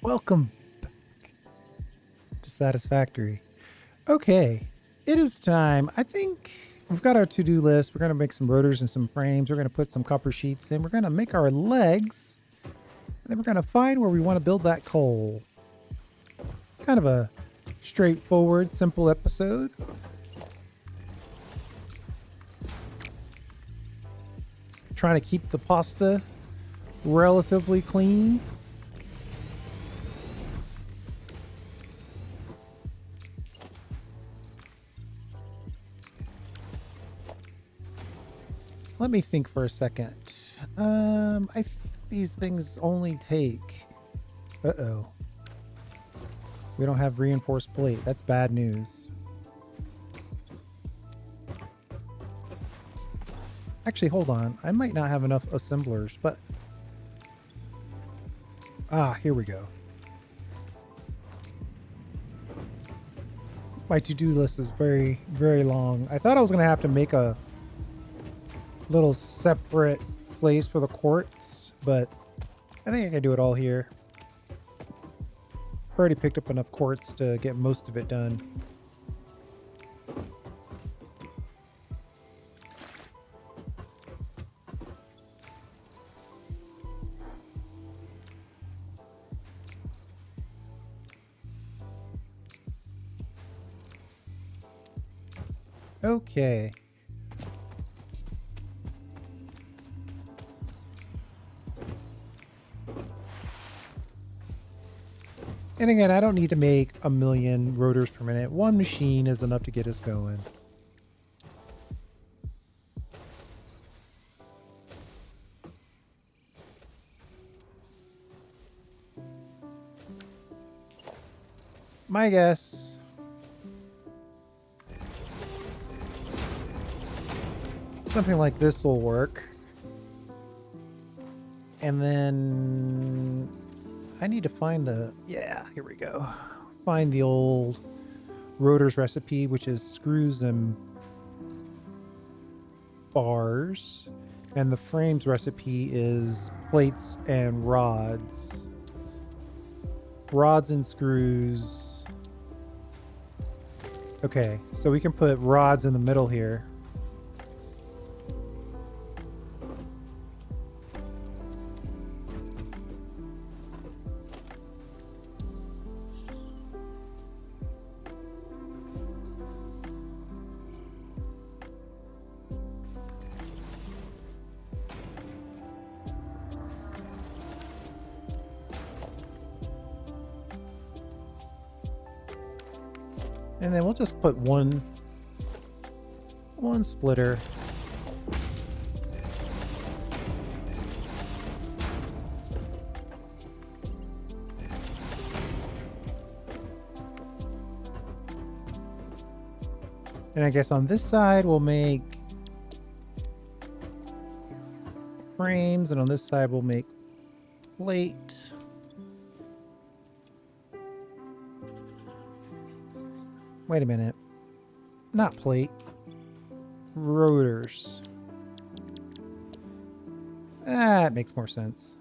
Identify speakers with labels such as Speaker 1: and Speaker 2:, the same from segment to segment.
Speaker 1: Welcome back to Satisfactory. Okay, it is time. I think we've got our to-do list. We're going to make some rotors and some frames. We're going to put some copper sheets in. We're going to make our legs. And then we're going to find where we want to build that coal. Kind of a straightforward, simple episode. Trying to keep the pasta relatively clean. Let me think for a second. I think these things only take... Uh-oh. We don't have reinforced plate. That's bad news. Actually, hold on. I might not have enough assemblers, but... Ah, here we go. My to-do list is very, very long. I thought I was going to have to make a little separate place for the quartz, but I think I can do it all here. I've already picked up enough quartz to get most of it done. Okay. And again, I don't need to make a million rotors per minute. One machine is enough to get us going. My guess. Something like this will work. And then I need to find the... Yeah, here we go. Find the old rotors recipe, which is screws and bars. And the frames recipe is plates and rods. Rods and screws. Okay, so we can put rods in the middle here. And then we'll just put one splitter. And I guess on this side we'll make frames, and on this side we'll make plate. Wait a minute. Not plate. Rotors. That makes more sense.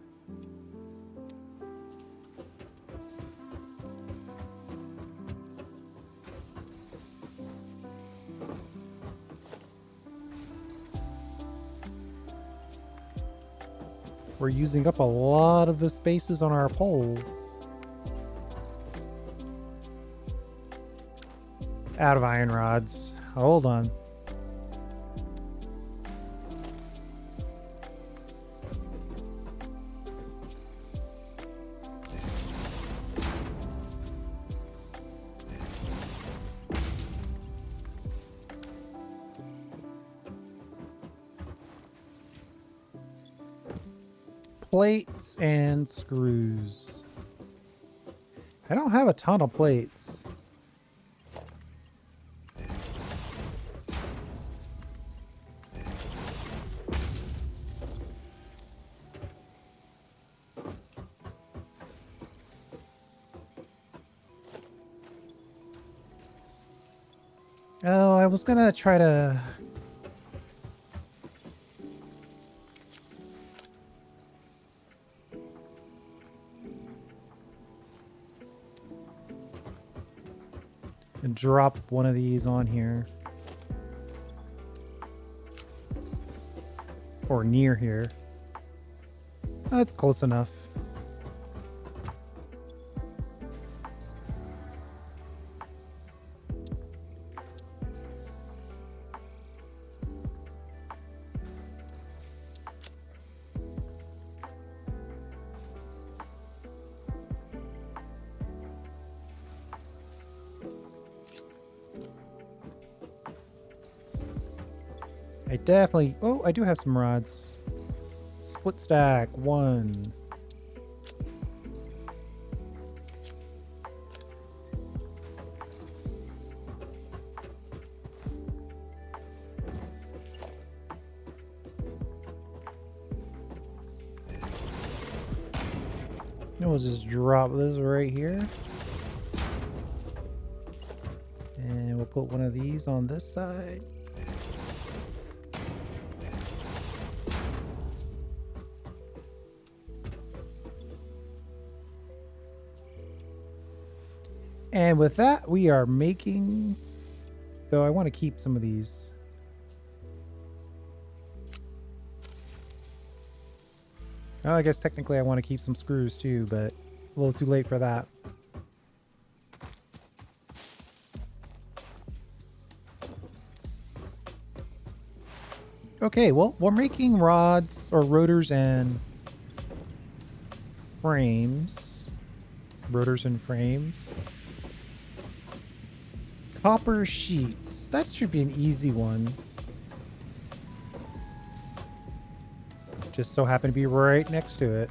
Speaker 1: We're using up a lot of the spaces on our poles. Out of iron rods. Hold on. Plates and screws. I don't have a ton of plates. Oh, I was gonna try to... And drop one of these on here. Or near here. That's close enough. I definitely... Oh, I do have some rods. Split stack, 1. Now we'll just drop this right here. And we'll put one of these on this side. And with that, we are making... Though I want to keep some of these. Oh, I guess technically I want to keep some screws too, but a little too late for that. Okay, well, we're making rods or rotors and frames. Rotors and frames. Copper sheets. That should be an easy one. Just so happen to be right next to it.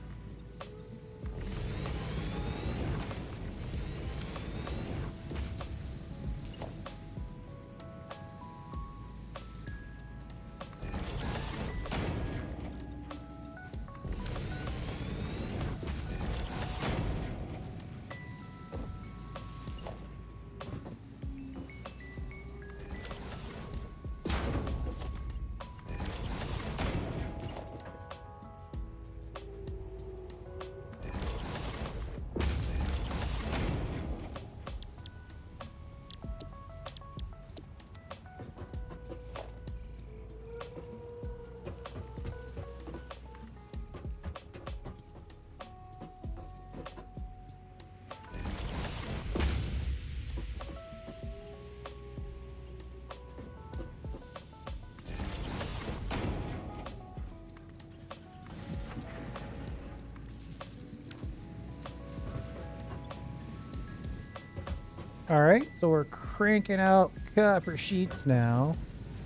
Speaker 1: Alright, so we're cranking out copper sheets now.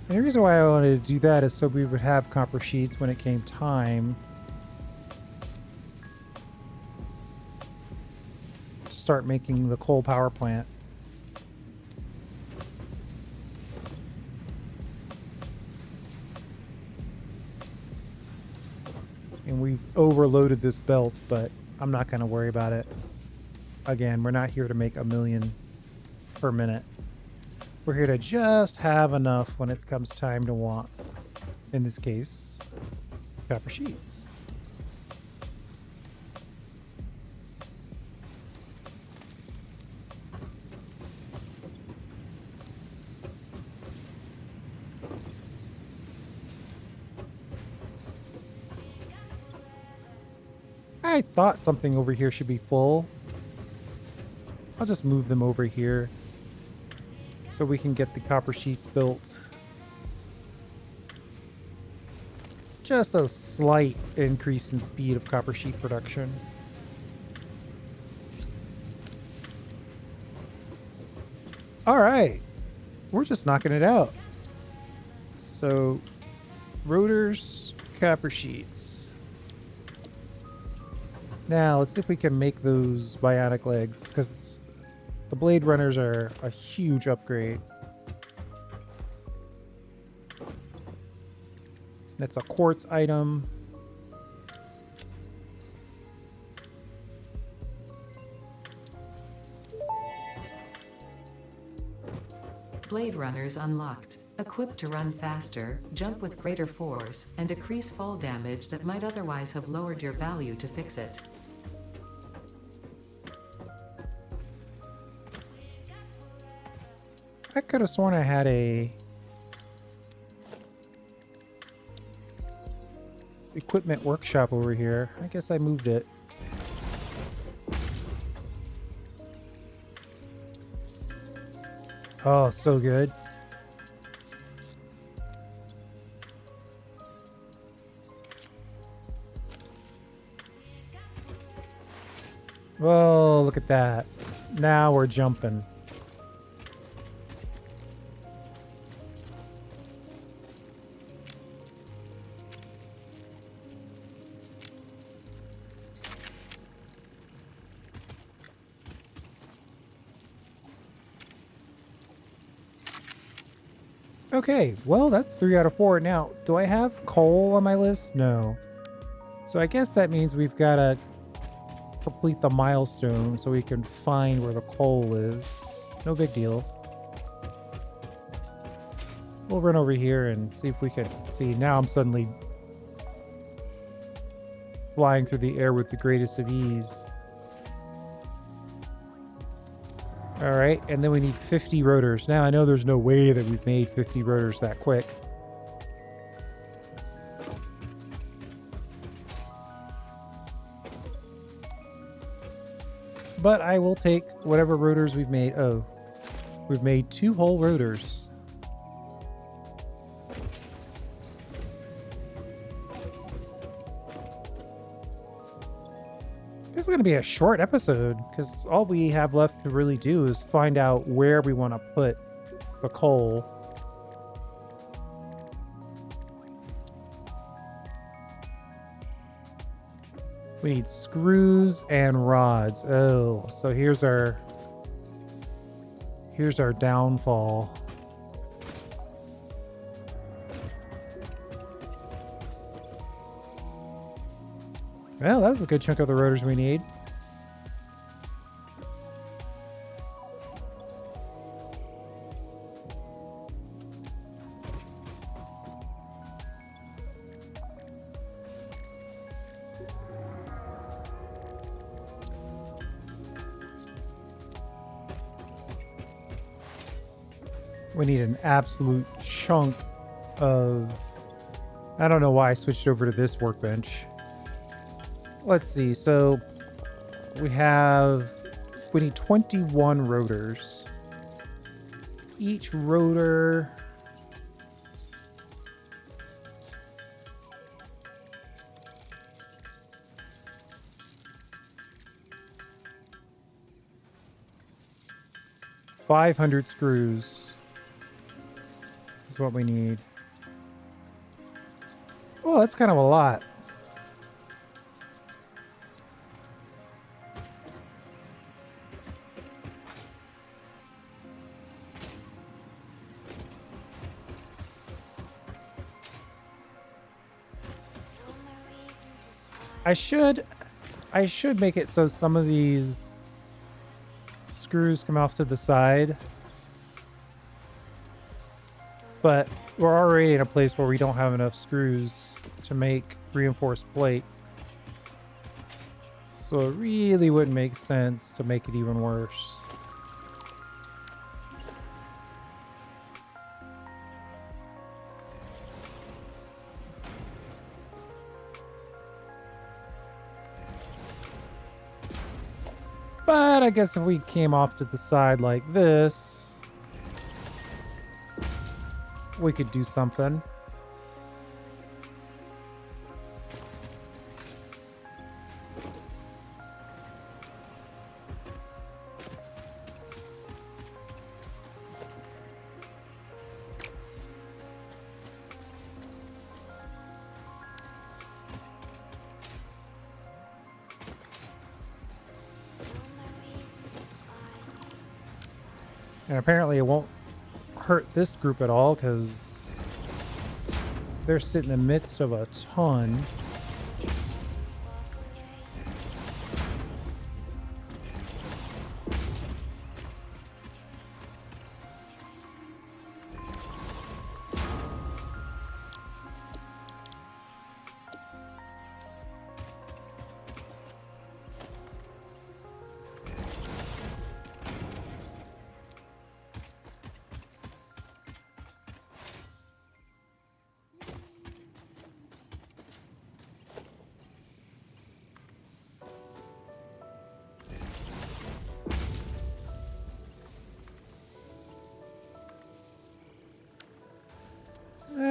Speaker 1: And the reason why I wanted to do that is so we would have copper sheets when it came time to start making the coal power plant. And we've overloaded this belt, but I'm not going to worry about it. Again, we're not here to make 1,000,000 per minute. We're here to just have enough when it comes time to want, in this case, copper sheets. I thought something over here should be full. I'll just move them over here so we can get the copper sheets built. Just a slight increase in speed of copper sheet production. All right, we're just knocking it out. So, rotors, copper sheets. Now, let's see if we can make those bionic legs, because the blade runners are a huge upgrade. That's a quartz item.
Speaker 2: Blade runners unlocked. Equipped to run faster, jump with greater force, and decrease fall damage that might otherwise have lowered your value to fix it.
Speaker 1: I could have sworn I had a equipment workshop over here. I guess I moved it. Oh, so good. Whoa, look at that. Now we're jumping. Okay, well, that's 3 out of 4. Now, do I have coal on my list? No. So I guess that means we've got to complete the milestone so we can find where the coal is. No big deal. We'll run over here and see if we can see. Now I'm suddenly flying through the air with the greatest of ease. All right, and then we need 50 rotors. Now I know there's no way that we've made 50 rotors that quick. But I will take whatever rotors we've made. Oh, we've made 2 whole rotors. This is going to be a short episode because all we have left to really do is find out where we want to put the coal. We need screws and rods. Oh, so here's our downfall. Well, that was a good chunk of the rotors we need. We need an absolute chunk of... I don't know why I switched over to this workbench. Let's see. So we need 21 rotors. Each rotor... $500 screws is what we need. Well, that's kind of a lot. I should make it so some of these screws come off to the side, but we're already in a place where we don't have enough screws to make reinforced plate, so it really wouldn't make sense to make it even worse. But I guess if we came off to the side like this, we could do something. And apparently it won't hurt this group at all because they're sitting in the midst of a ton.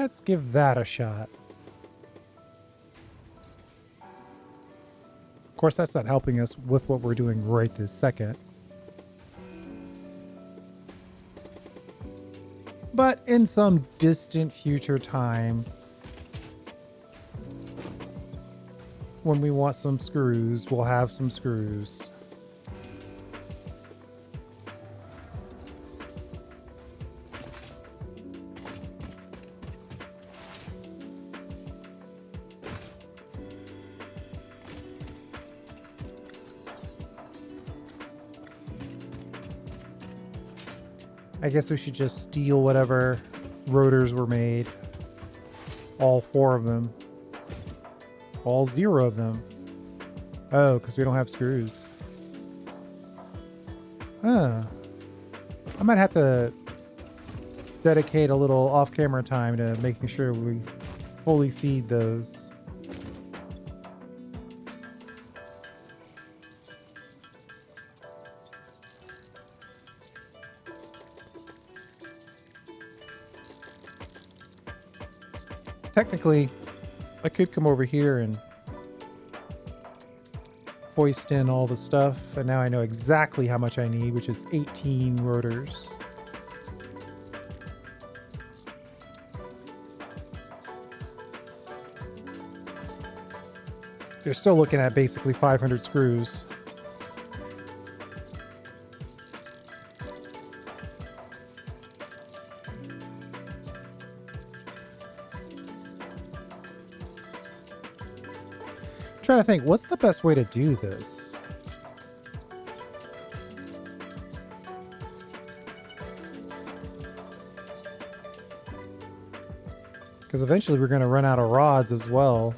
Speaker 1: Let's give that a shot. Of course, that's not helping us with what we're doing right this second. But in some distant future time, when we want some screws, we'll have some screws. I guess we should just steal whatever rotors were made. All 4 of them. All 0 of them. Oh, because we don't have screws. Huh. I might have to dedicate a little off-camera time to making sure we fully feed those. Technically, I could come over here and hoist in all the stuff, and now I know exactly how much I need, which is 18 rotors. They're still looking at basically 500 screws. Trying to think, what's the best way to do this? Because eventually we're going to run out of rods as well.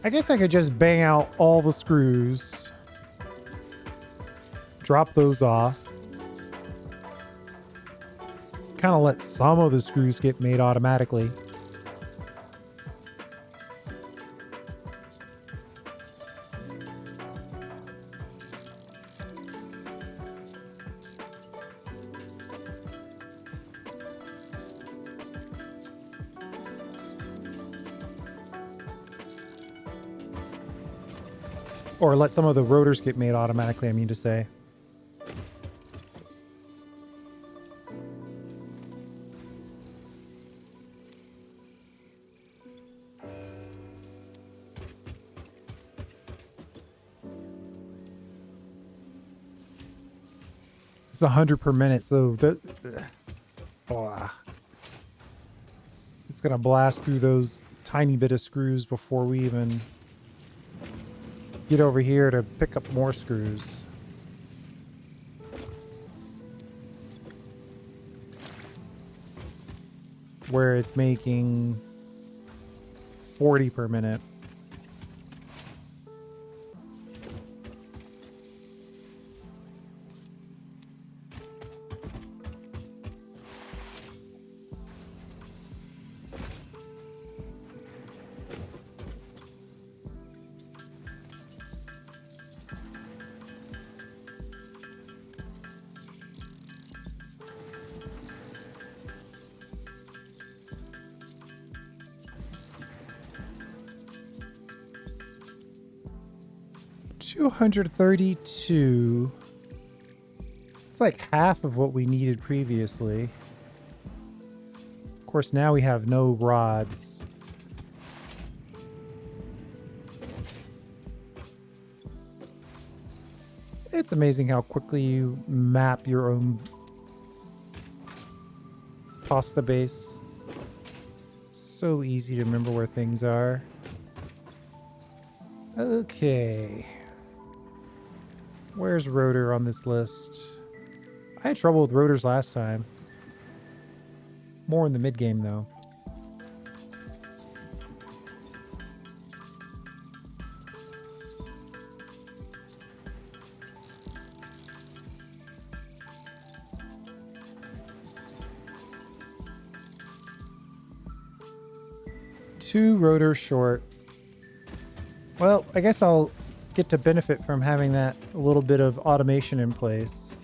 Speaker 1: I guess I could just bang out all the screws, drop those off, kind of let some of the screws get made automatically. Or let some of the rotors get made automatically, I mean to say. It's 100 per minute, so it's gonna blast through those tiny bit of screws before we even get over here to pick up more screws. Where it's making 40 per minute. $232. It's like half of what we needed previously. Of course, now we have no rods. It's amazing how quickly you map your own pasta base. So easy to remember where things are. Okay. Where's rotor on this list? I had trouble with rotors last time. More in the mid-game, though. Two rotors short. Well, I guess I'll get to benefit from having that little bit of automation in place.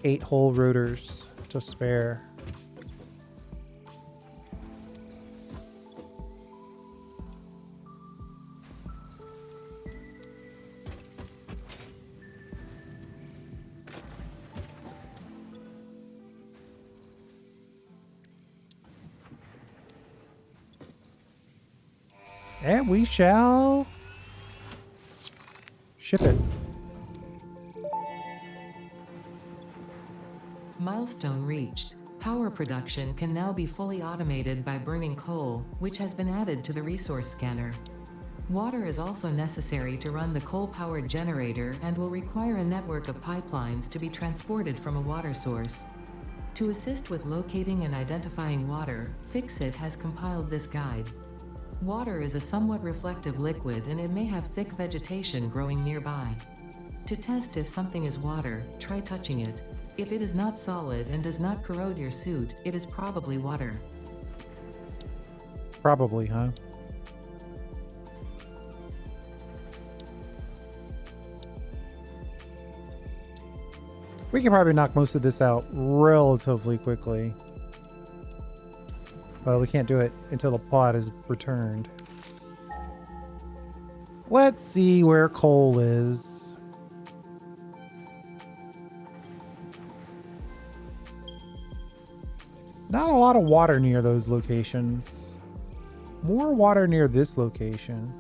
Speaker 1: 8 whole rotors to spare. And we shall ship it.
Speaker 2: Milestone reached. Power production can now be fully automated by burning coal, which has been added to the resource scanner. Water is also necessary to run the coal-powered generator and will require a network of pipelines to be transported from a water source. To assist with locating and identifying water, Fixit has compiled this guide. Water is a somewhat reflective liquid and it may have thick vegetation growing nearby. To test if something is water, try touching it. If it is not solid and does not corrode your suit, it is probably water.
Speaker 1: Probably, huh? We can probably knock most of this out relatively quickly. Well, we can't do it until the pod is returned. Let's see where coal is. Not a lot of water near those locations. More water near this location.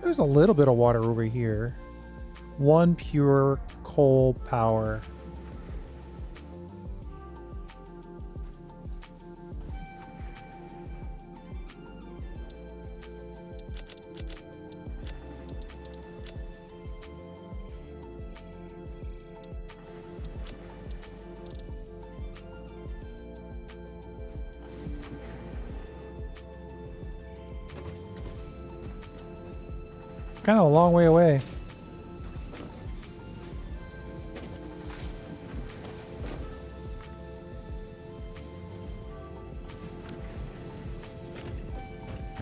Speaker 1: There's a little bit of water over here. One pure coal power. Kind of a long way away.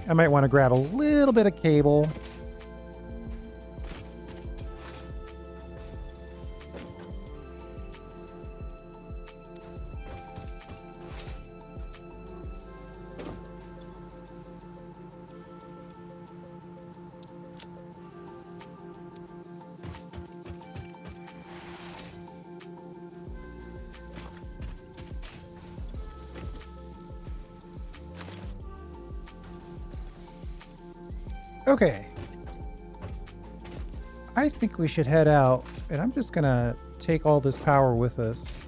Speaker 1: I might want to grab a little bit of cable. Okay. I think we should head out, and I'm just gonna take all this power with us.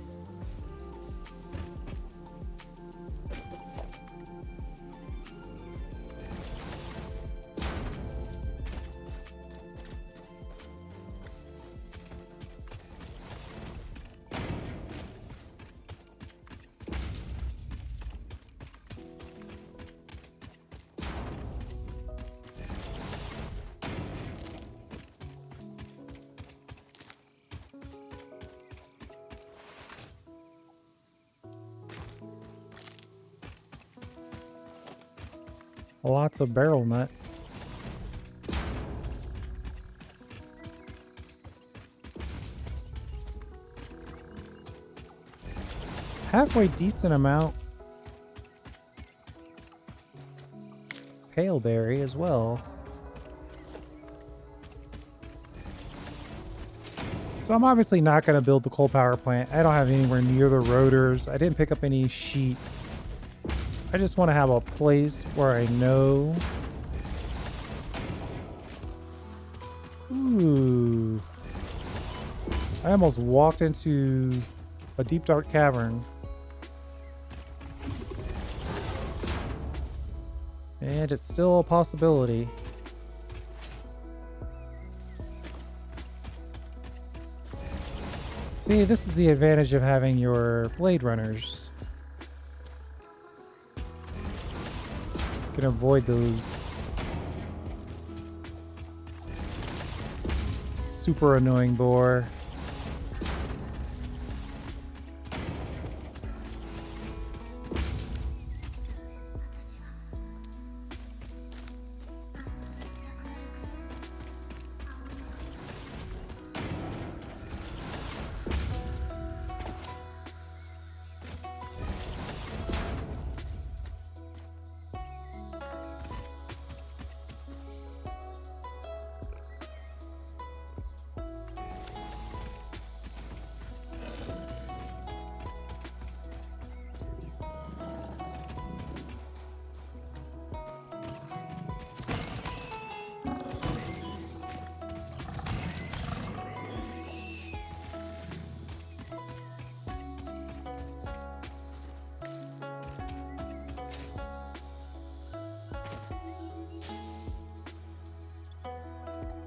Speaker 1: Lots of barrel nut. Halfway decent amount. Paleberry as well. So I'm obviously not going to build the coal power plant. I don't have anywhere near the rotors. I didn't pick up any sheets. I just want to have a place where I know. Ooh. I almost walked into a deep dark cavern. And it's still a possibility. See, this is the advantage of having your blade runners. You can avoid those super annoying boar.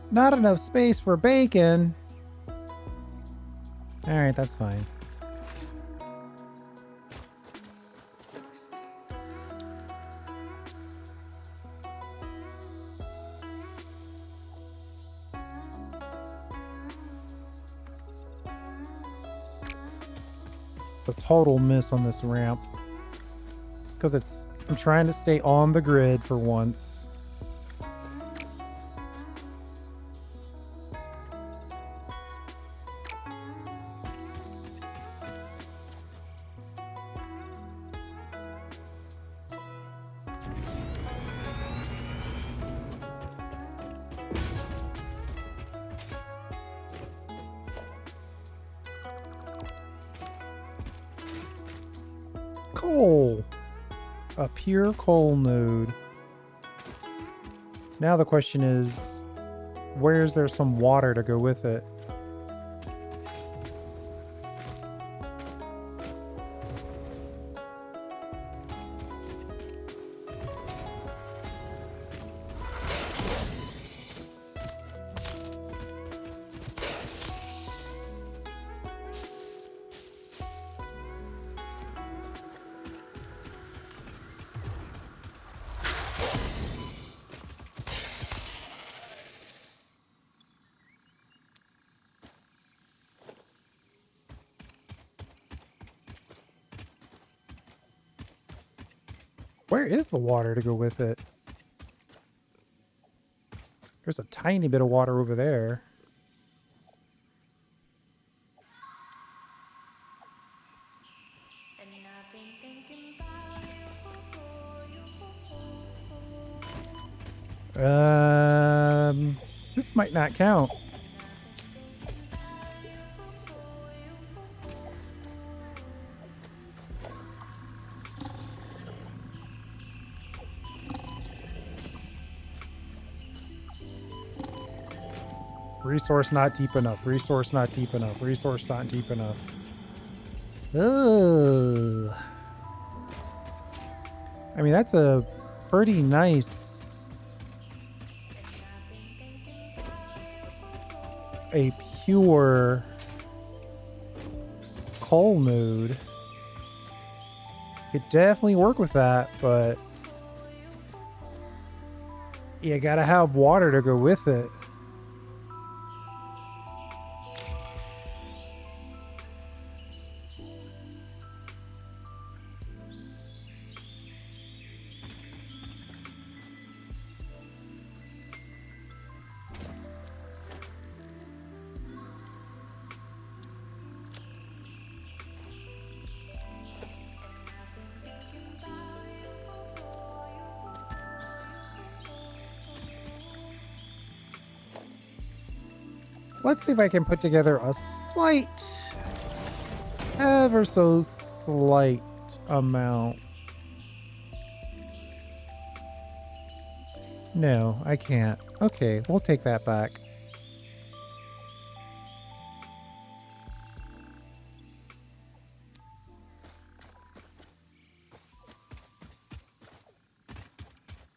Speaker 1: Not enough space for bacon. All right, that's fine. It's a total miss on this ramp because I'm trying to stay on the grid for once. Coal. A pure coal node. Now the question is, where's there some water to go with it? Where is the water to go with it? There's a tiny bit of water over there. This might not count. Resource not deep enough. Resource not deep enough. Resource not deep enough. Ugh. I mean, that's a pretty nice... a pure coal node. Could definitely work with that, but you gotta have water to go with it. Let's see if I can put together a slight, ever so slight amount. No, I can't. Okay, we'll take that back.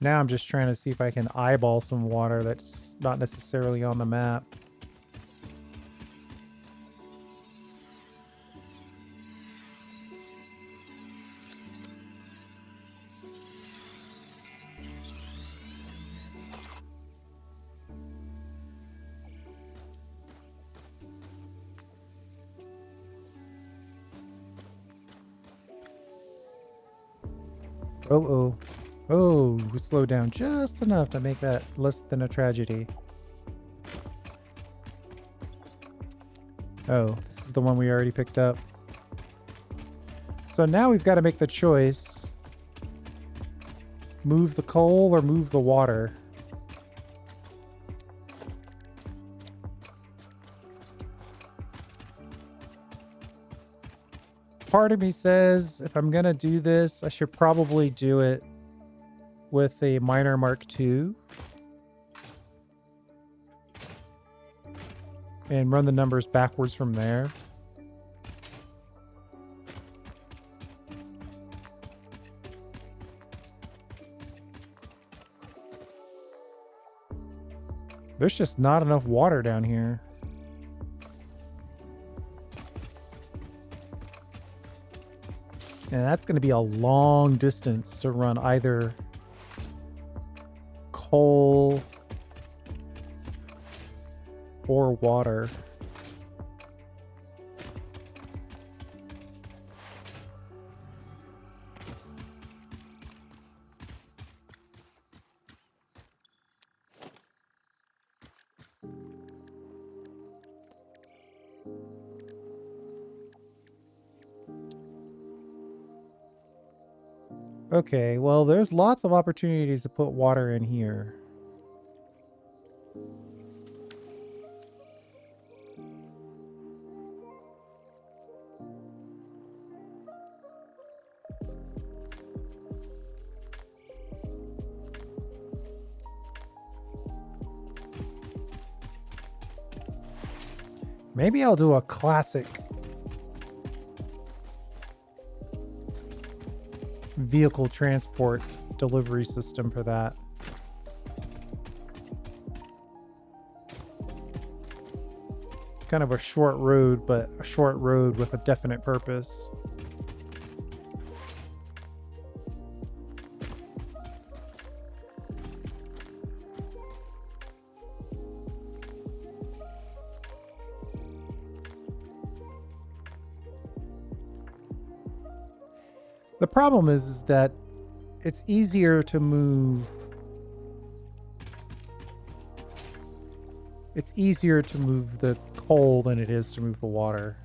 Speaker 1: Now I'm just trying to see if I can eyeball some water that's not necessarily on the map. Oh, we slowed down just enough to make that less than a tragedy. Oh, this is the one we already picked up. So now we've got to make the choice. Move the coal or move the water? Part of me says if I'm gonna do this, I should probably do it with a miner Mark II and run the numbers backwards from there. There's just not enough water down here. And that's going to be a long distance to run either coal or water. Okay, well, there's lots of opportunities to put water in here. Maybe I'll do a classic vehicle transport delivery system for that. Kind of a short road, but a short road with a definite purpose. The problem is that it's easier to move. It's easier to move the coal than it is to move the water.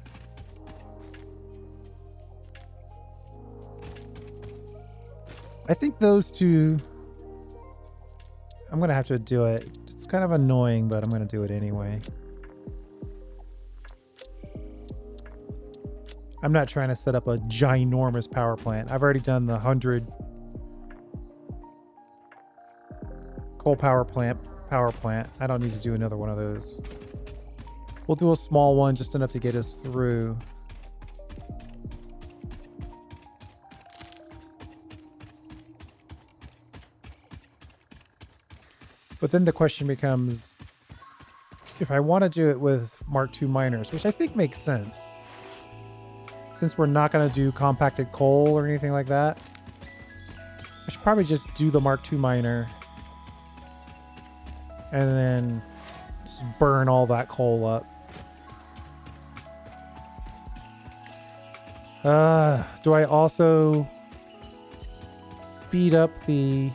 Speaker 1: I think those two, I'm going to have to do it. It's kind of annoying, but I'm going to do it anyway. I'm not trying to set up a ginormous power plant. I've already done the 100 coal power plant. I don't need to do another one of those. We'll do a small one, just enough to get us through. But then the question becomes, if I want to do it with Mark II miners, which I think makes sense, since we're not going to do compacted coal or anything like that, I should probably just do the Mark II miner and then just burn all that coal up. Do I also speed up the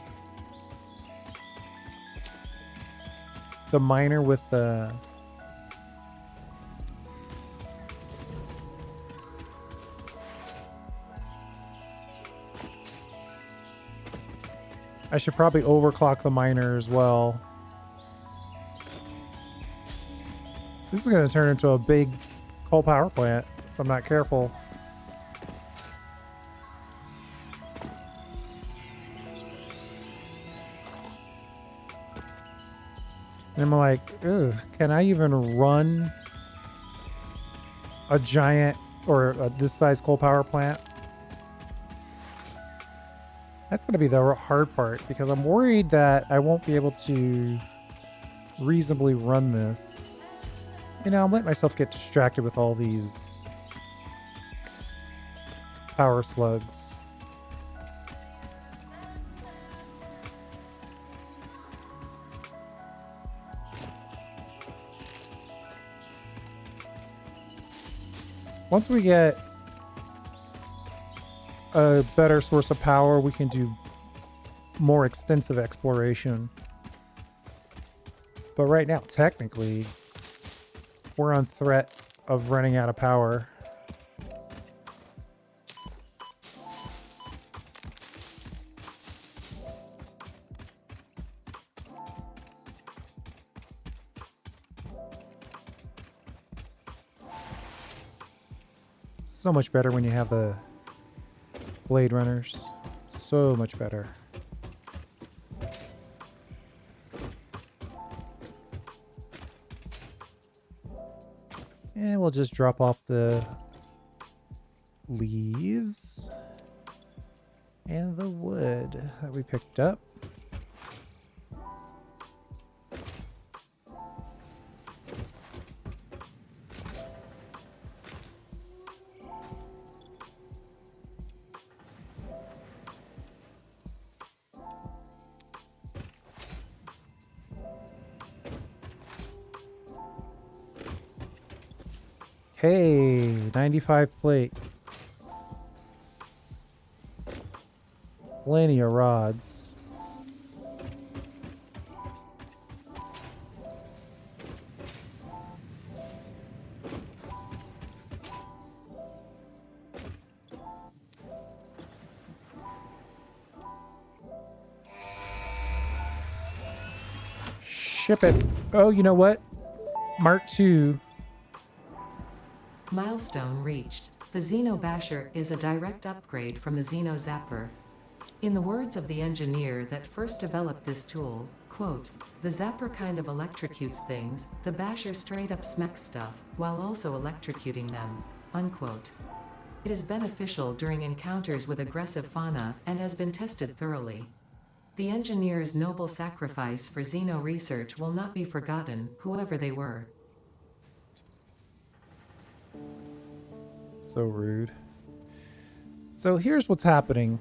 Speaker 1: miner with the... I should probably overclock the miner as well. This is going to turn into a big coal power plant if I'm not careful. And I'm like, ugh, can I even run a giant or this size coal power plant? That's going to be the hard part, because I'm worried that I won't be able to reasonably run this. You know, I'm letting myself get distracted with all these power slugs. Once we get a better source of power, we can do more extensive exploration. But right now, technically, we're on threat of running out of power. So much better when you have the Blade Runners. So much better. And we'll just drop off the leaves and the wood that we picked up. Hey, 95 plate. Plenty of rods. Ship it. Oh, you know what? Mark II.
Speaker 2: Milestone reached. The Xeno Basher is a direct upgrade from the Xeno Zapper. In the words of the engineer that first developed this tool, quote, "The Zapper kind of electrocutes things, the Basher straight up smacks stuff, while also electrocuting them," unquote. It is beneficial during encounters with aggressive fauna and has been tested thoroughly. The engineer's noble sacrifice for Xeno research will not be forgotten, whoever they were.
Speaker 1: So rude. So here's what's happening.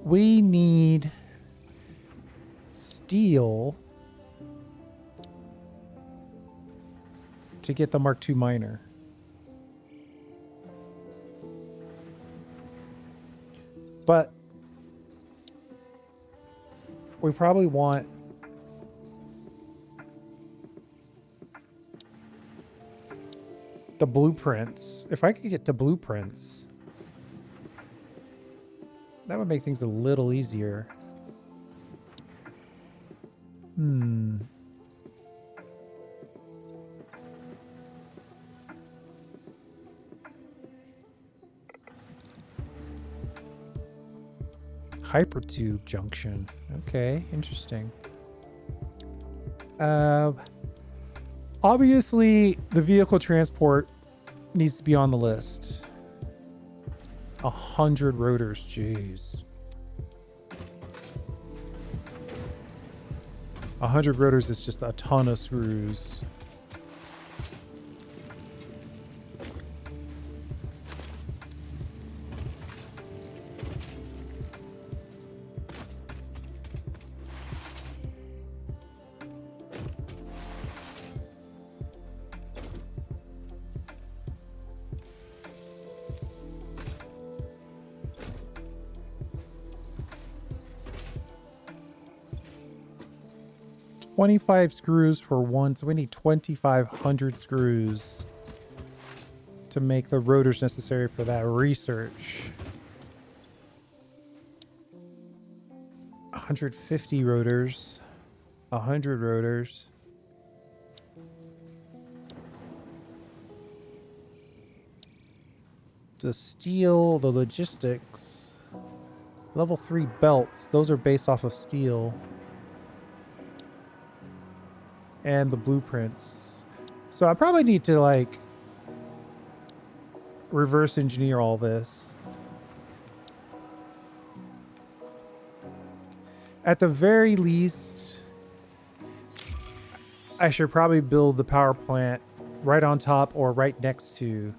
Speaker 1: We need steel to get the Mark II miner. But we probably want the blueprints. If I could get to blueprints, that would make things a little easier. Hypertube junction. Okay, interesting. Obviously, the vehicle transport needs to be on the list. 100 rotors, jeez. 100 rotors is just a ton of screws. $25 screws for one, so we need 2,500 screws to make the rotors necessary for that research. 150 rotors, 100 rotors. The steel, the logistics, level 3 belts, those are based off of steel. And the blueprints. So I probably need to like reverse engineer all this. At the very least, I should probably build the power plant right on top or right next to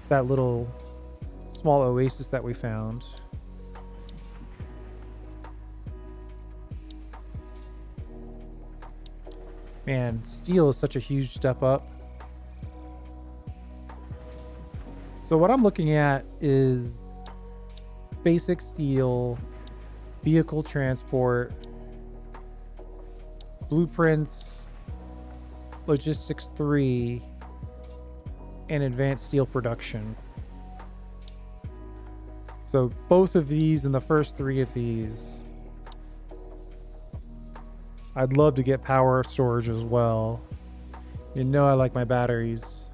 Speaker 1: that little small oasis that we found. Man, steel is such a huge step up. So what I'm looking at is basic steel, vehicle transport, blueprints, logistics 3, and advanced steel production. So both of these and the first 3 of these. I'd love to get power storage as well. You know I like my batteries.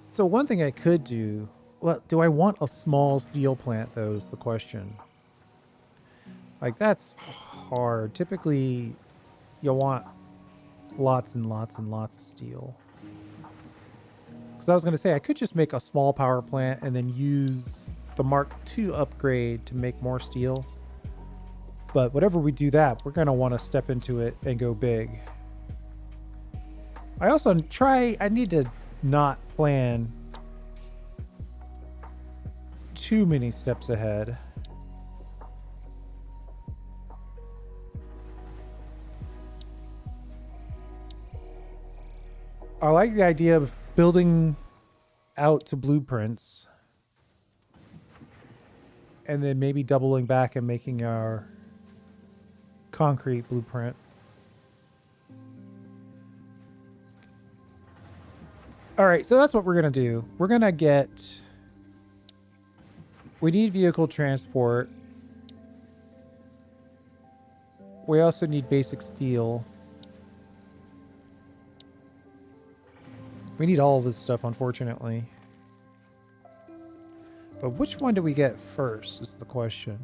Speaker 1: So one thing I could do, well, do I want a small steel plant though is the question. Like that's hard. Typically you'll want lots and lots and lots of steel. Because I was going to say I could just make a small power plant and then use the Mark II upgrade to make more steel. But whatever we do that, we're going to want to step into it and go big. I need to not plan too many steps ahead. I like the idea of building out to blueprints and then maybe doubling back and making our concrete blueprint. All right, so that's what we're going to do. We're going to get... We need vehicle transport. We also need basic steel. We need all of this stuff, unfortunately. But which one do we get first is the question.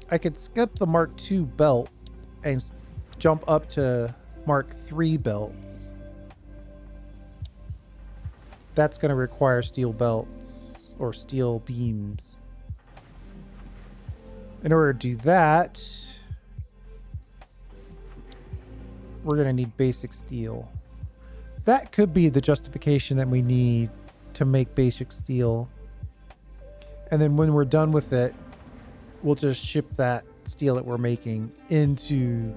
Speaker 1: I could skip the Mark II belt and jump up to Mark III belts. That's going to require steel belts or steel beams. In order to do that, we're going to need basic steel. That could be the justification that we need to make basic steel. And then when we're done with it, we'll just ship that steel that we're making into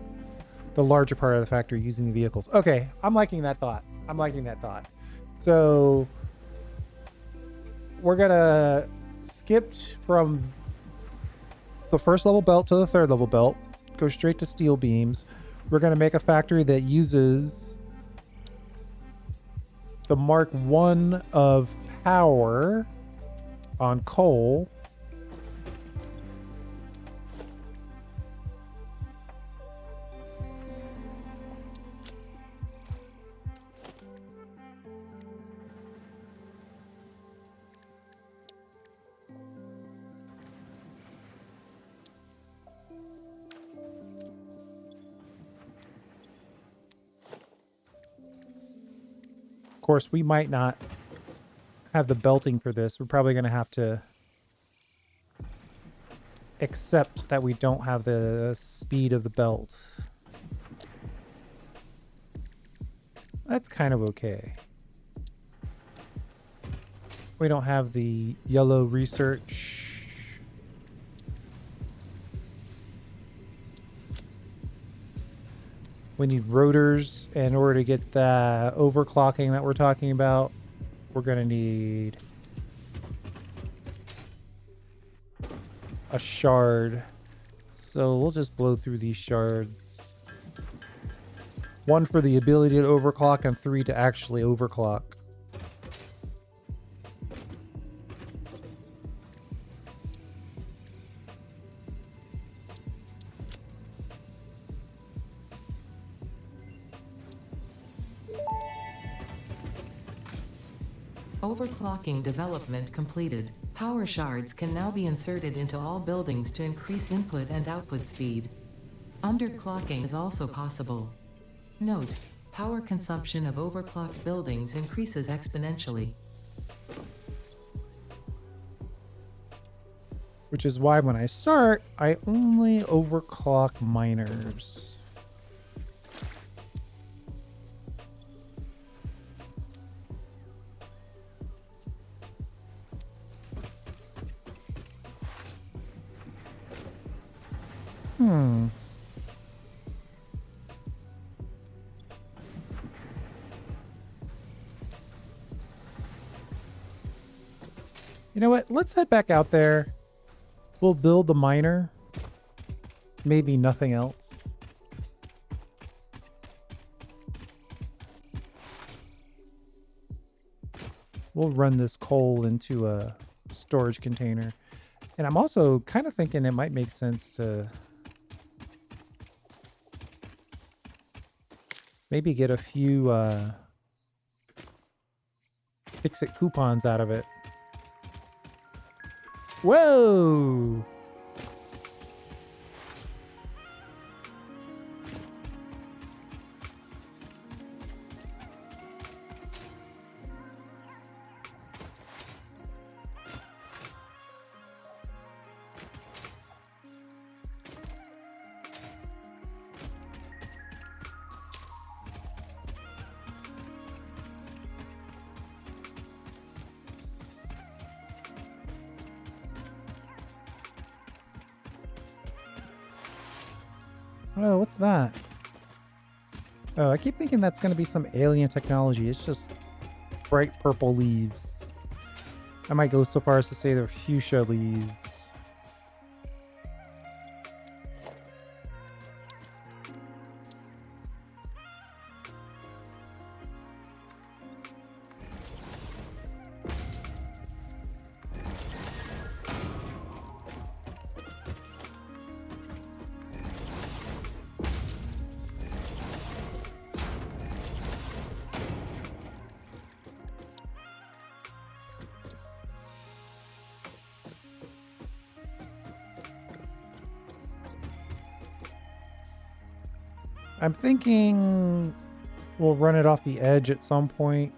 Speaker 1: the larger part of the factory using the vehicles. Okay, I'm liking that thought. So we're going to skip from the first level belt to the third level belt, go straight to steel beams. We're going to make a factory that uses the Mark I of power on coal. Of course, we might not have the belting for this. We're probably going to have to accept that we don't have the speed of the belt. That's kind of okay. We don't have the yellow research. We need rotors in order to get the overclocking that we're talking about. We're going to need a shard. So we'll just blow through these shards. 1 for the ability to overclock and 3 to actually overclock.
Speaker 2: Overclocking development completed. Power shards can now be inserted into all buildings to increase input and output speed. Underclocking is also possible. Note: power consumption of overclocked buildings increases exponentially.
Speaker 1: Which is why when I start, I only overclock miners. You know what? Let's head back out there. We'll build the miner. Maybe nothing else. We'll run this coal into a storage container. And I'm also kind of thinking it might make sense to maybe get a few fix-it coupons out of it. Whoa! Oh, what's that? Oh, I keep thinking that's going to be some alien technology. It's just bright purple leaves. I might go so far as to say they're fuchsia leaves. I'm thinking we'll run it off the edge at some point.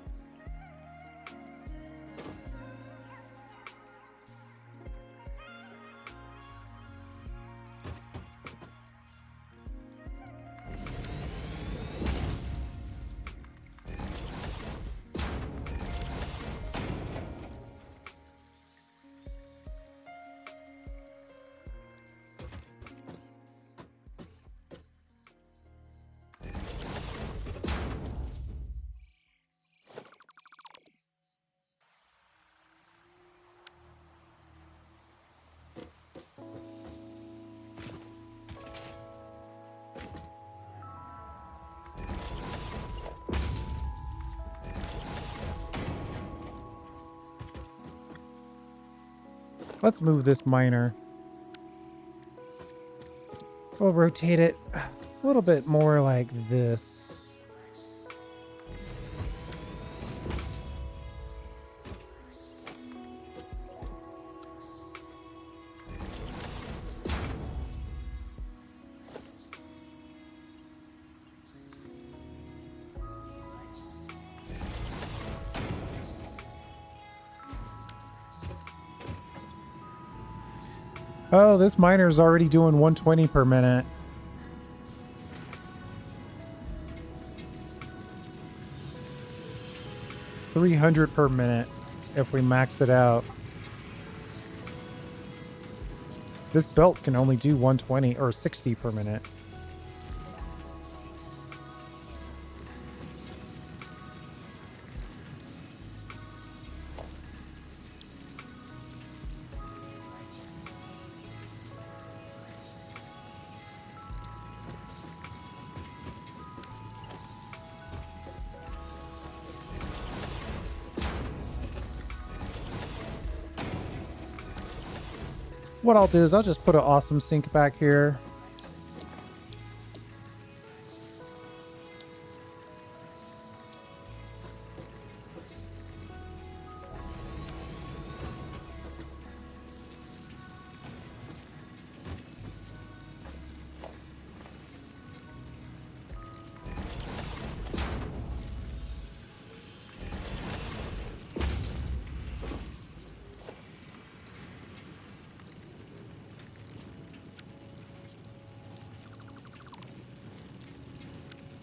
Speaker 1: Let's move this miner. We'll rotate it a little bit more like this. Oh, this miner is already doing 120 per minute. $300 per minute if we max it out. This belt can only do 120 or 60 per minute. What I'll do is I'll just put an awesome sink back here.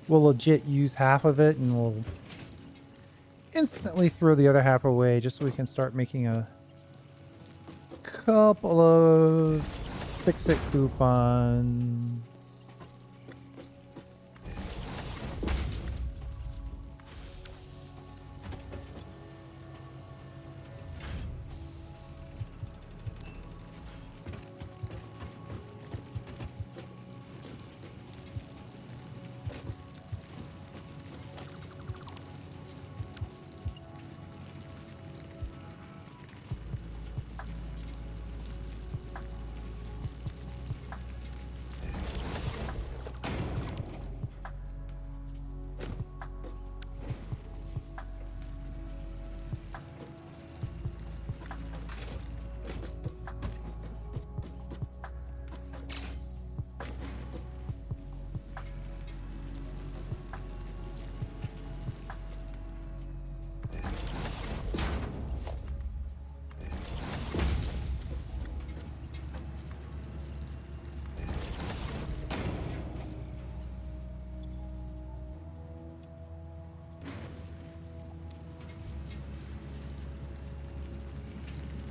Speaker 1: We'll legit use half of it and we'll instantly throw the other half away just so we can start making a couple of fix-it coupons.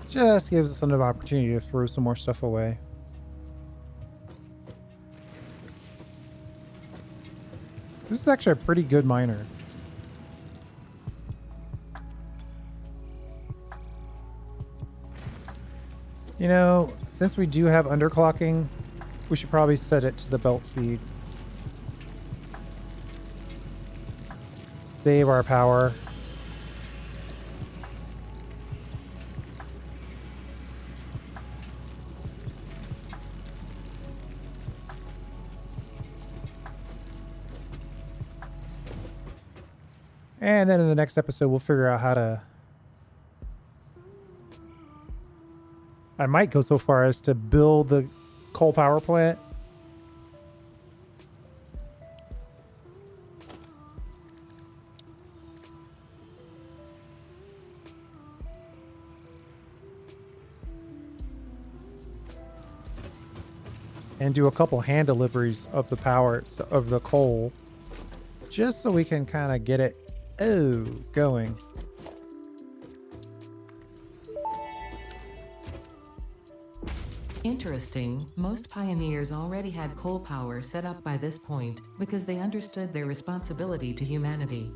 Speaker 1: Just gives us another opportunity to throw some more stuff away. This is actually a pretty good miner. You know, since we do have underclocking, we should probably set it to the belt speed. Save our power. And then in the next episode, we'll figure out how to... I might go so far as to build the coal power plant. And do a couple hand deliveries of the power, of the coal, just so we can kind of get it, going.
Speaker 2: Interesting, most pioneers already had coal power set up by this point because they understood their responsibility to humanity.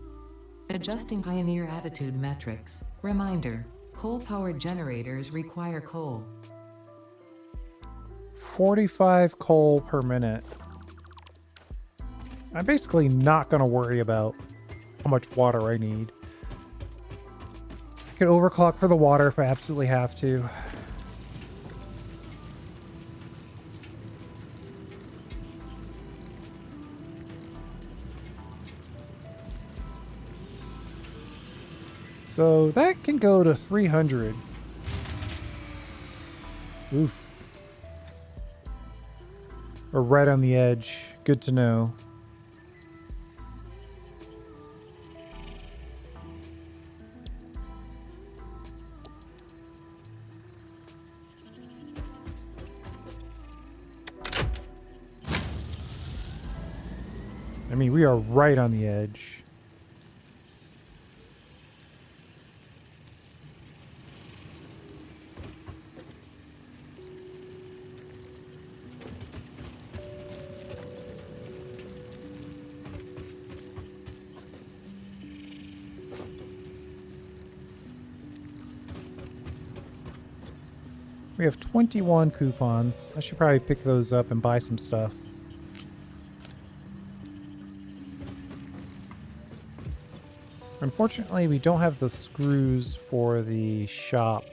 Speaker 2: Adjusting pioneer attitude metrics. Reminder, coal-powered generators require coal.
Speaker 1: 45 coal per minute. I'm basically not going to worry about how much water I need. I could overclock for the water if I absolutely have to. So that can go to 300. Oof. We're right on the edge. Good to know. I mean, we are right on the edge. We have 21 coupons. I should probably pick those up and buy some stuff. Unfortunately, we don't have the screws for the shop.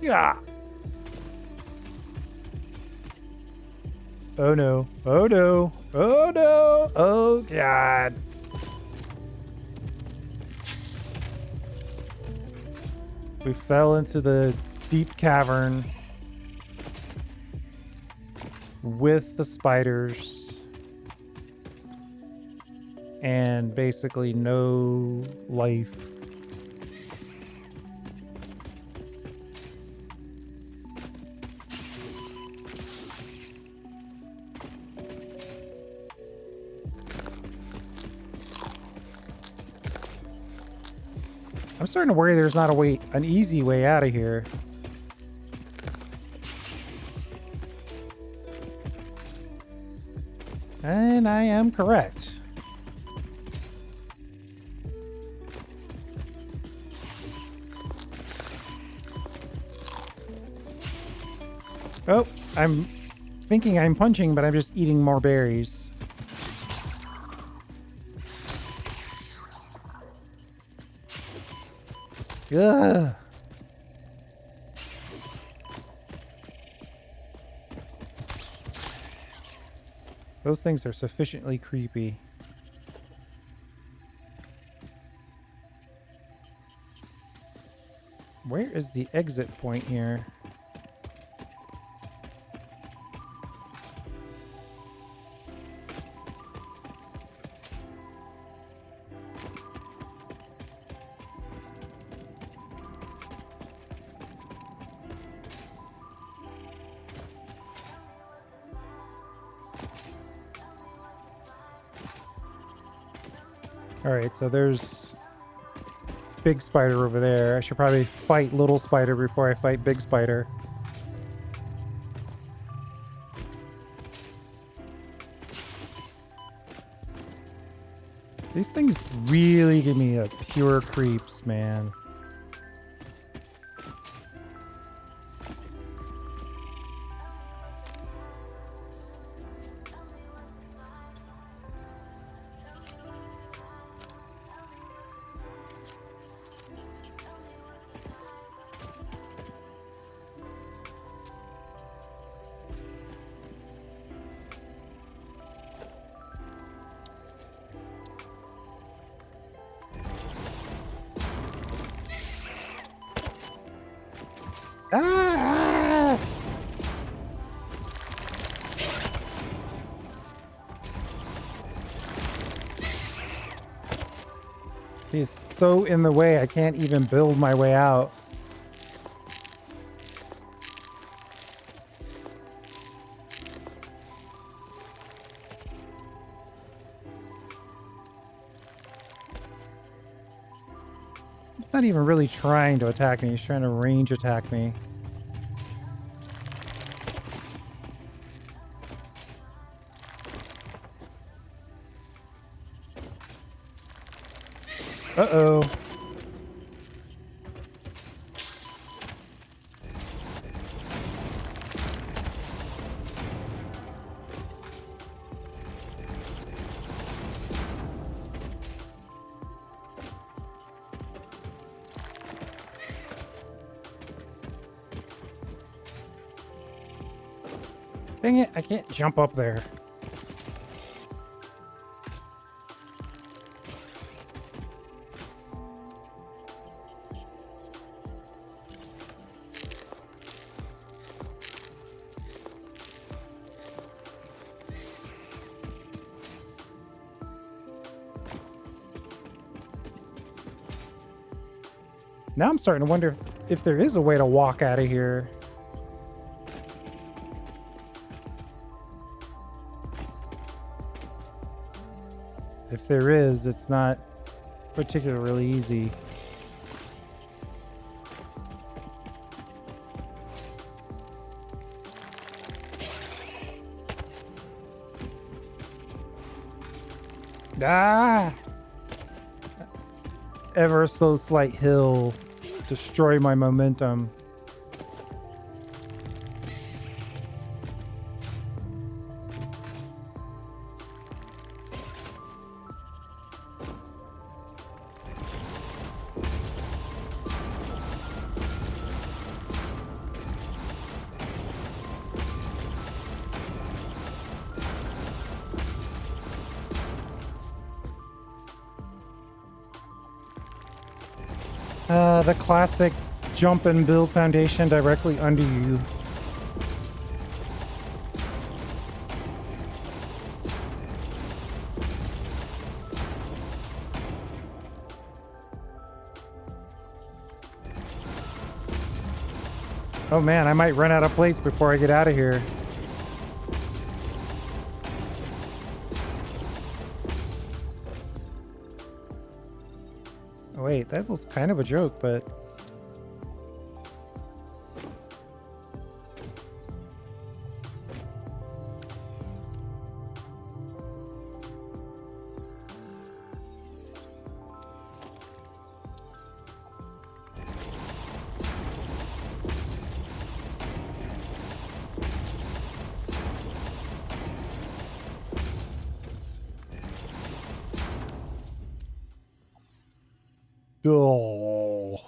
Speaker 1: Yeah. Oh no. Oh no. Oh no. Oh God. We fell into the deep cavern with the spiders and basically no life. I'm starting to worry there's not an easy way out of here. And I am correct. Oh, I'm thinking I'm punching, but I'm just eating more berries. Ugh. Those things are sufficiently creepy. Where is the exit point here? All right, so there's big spider over there. I should probably fight little spider before I fight big spider. These things really give me a pure creeps, man. Ah! He's so in the way, I can't even build my way out. He's not even really trying to attack me. He's trying to range attack me. Uh-oh. Dang it, I can't jump up there. Now I'm starting to wonder if there is a way to walk out of here. If there is, it's not particularly easy. Ah! Ever so slight hill. Destroy my momentum. The classic jump and build foundation directly under you. Oh man, I might run out of plates before I get out of here. Oh wait, that was kind of a joke, but... Oh.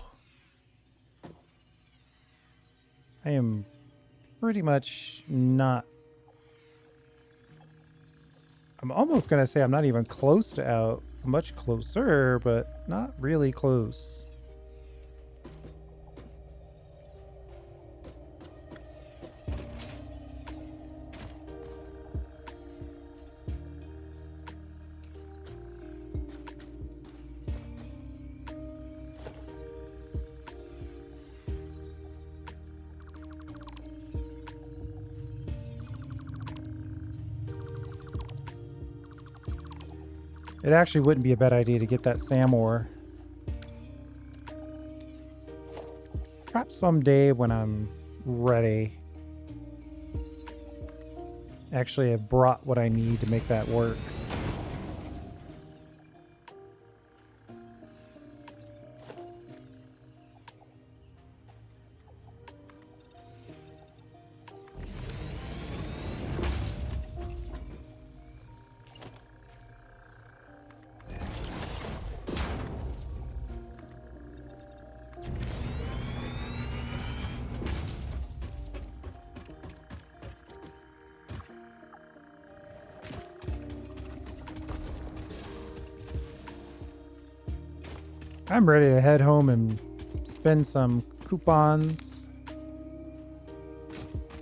Speaker 1: I am pretty much not... I'm almost going to say I'm not even close to out. Much closer, but not really close. It actually wouldn't be a bad idea to get that SAM ore. Perhaps someday when I'm ready. Actually, I've brought what I need to make that work. I'm ready to head home and spend some coupons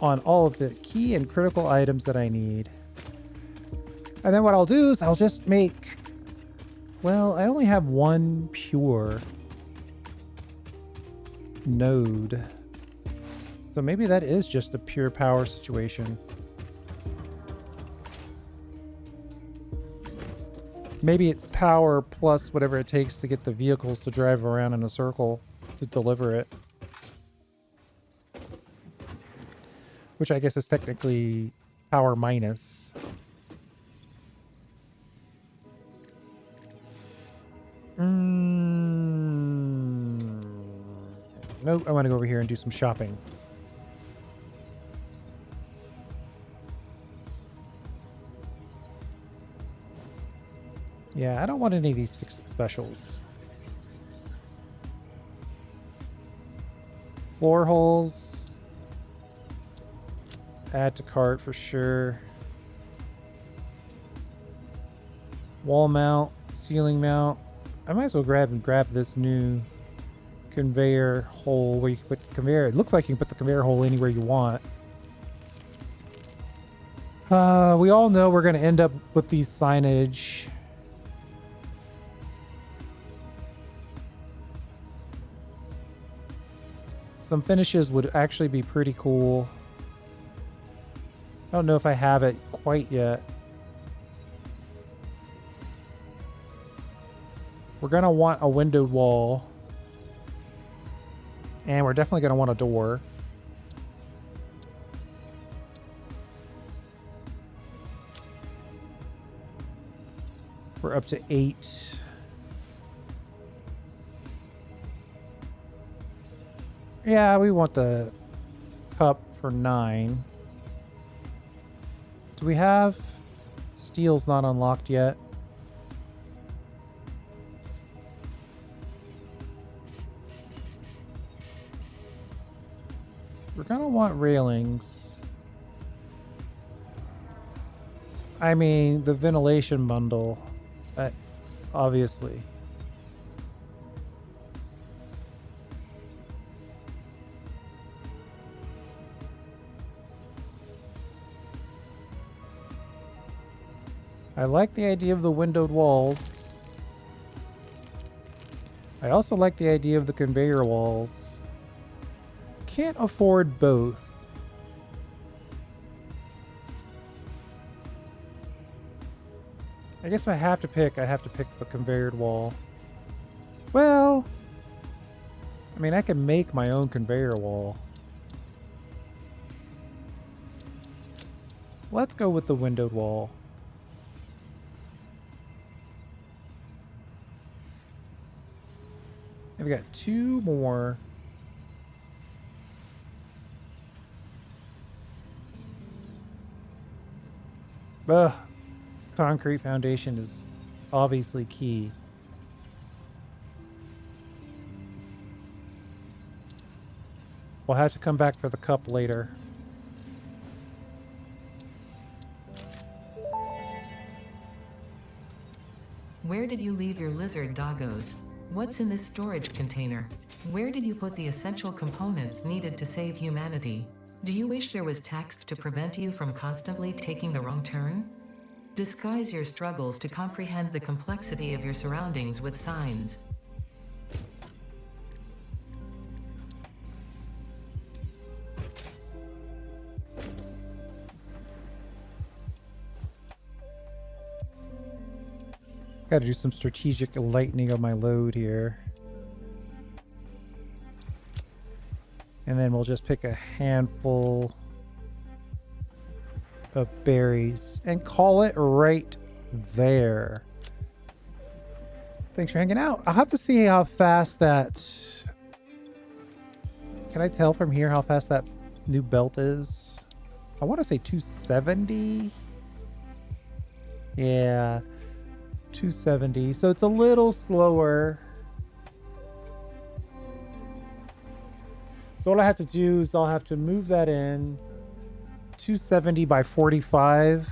Speaker 1: on all of the key and critical items that I need. And then what I'll do is I'll just make... Well, I only have one pure node. So maybe that is just a pure power situation. Maybe it's power plus whatever it takes to get the vehicles to drive around in a circle to deliver it. Which I guess is technically power minus. Nope, I want to go over here and do some shopping. Yeah, I don't want any of these fixed specials. Floor holes. Add to cart for sure. Wall mount, ceiling mount. I might as well grab this new conveyor hole where you can put the conveyor. It looks like you can put the conveyor hole anywhere you want. We all know we're going to end up with these signage. Some finishes would actually be pretty cool. I don't know if I have it quite yet. We're going to want a windowed wall. And we're definitely going to want a door. We're up to 8. Yeah, we want the cup for 9. Do we have... Steel's not unlocked yet. We're gonna want railings. I mean, the ventilation bundle. Obviously. I like the idea of the windowed walls. I also like the idea of the conveyor walls. Can't afford both. I guess if I have to pick the conveyored wall. Well, I mean, I can make my own conveyor wall. Let's go with the windowed wall. And we got 2 more. Ugh. Concrete foundation is obviously key. We'll have to come back for the cup later.
Speaker 2: Where did you leave your lizard doggos? What's in this storage container? Where did you put the essential components needed to save humanity? Do you wish there was text to prevent you from constantly taking the wrong turn? Disguise your struggles to comprehend the complexity of your surroundings with signs.
Speaker 1: Got to do some strategic lightening of my load here. And then we'll just pick a handful of berries and call it right there. Thanks for hanging out. I'll have to see how fast that... Can I tell from here how fast that new belt is? I want to say 270. Yeah, 270. So it's a little slower. So what I have to do is I'll have to move that in 270 by 45.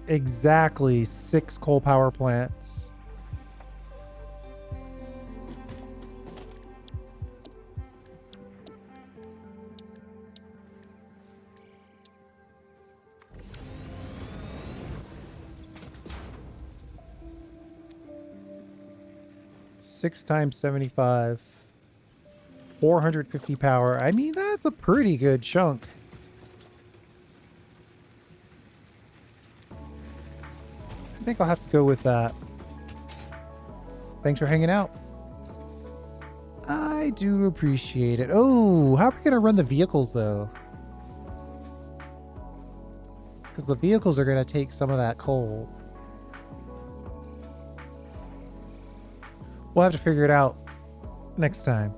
Speaker 1: Exactly 6 coal power plants. Six times 75. 450 power. I mean, that's a pretty good chunk. I think I'll have to go with that. Thanks for hanging out. I do appreciate it. Oh, how are we going to run the vehicles, though? Because the vehicles are going to take some of that coal. We'll have to figure it out next time.